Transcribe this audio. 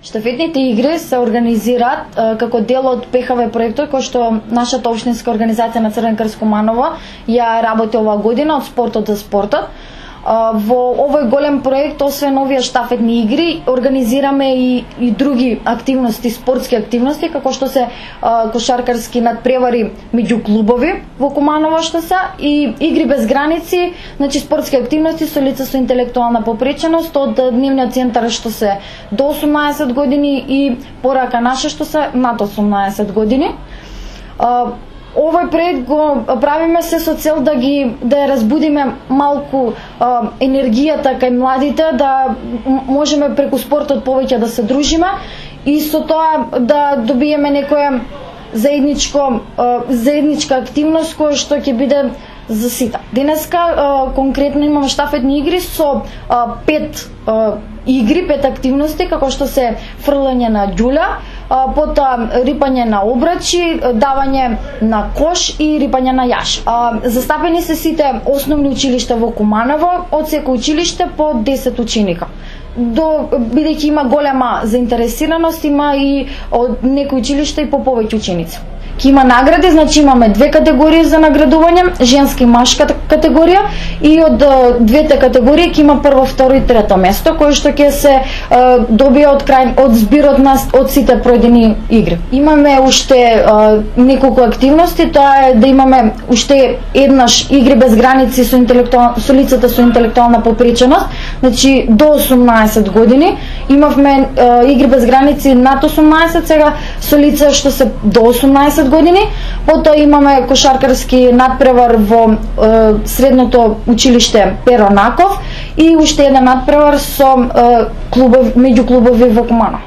Штафетните игри се организираат како дел од ПХВ проектот кој што нашата општинска организација на Црвен крст Куманово ја работи оваа година од спортот за спортот. Во овој голем проект, освен овие штафетни игри, организираме и други активности, спортски активности, како што се кошаркарски надпревари меѓу клубови во Куманово што се и игри без граници, значи спортски активности со лица со интелектуална попреченост од дневниот центар што се до 18 години и порака наша што се над 18 години. Овој проект го правиме се со цел да ја разбудиме малку енергијата кај младите, да можеме преку спортот повеќе да се дружиме и со тоа да добиеме некоја заедничка активност која што ќе биде за сите. Денеска конкретно имаме штафетни игри со 5 активности, како што се фрлање на ѓулја, потоа рипање на обрачи, давање на кош и рипање на јаш. Застапени се сите основни училишта во Куманово, од секој училиште по 10 ученика. Бидејќи има голема заинтересираност, има и од некои училишта и по повеќе ученици. Ке има награди, значи имаме 2 категории за наградување, женска и машка категорија, и од двете категории ке има прво, второ и трето место, кое што ќе се добие од збирот од сите пројдени игри. Имаме уште неколку активности, тоа е да имаме уште еднаш игри без граници со лицата со интелектуална попреченост, значи до 18 години. Имавме игри без граници над 18 сега со лица што се до 18 години. Потоа имаме кошаркарски надпревар во средното училиште Перо Наков и уште еден надпревар со меѓу клубови во Куманово.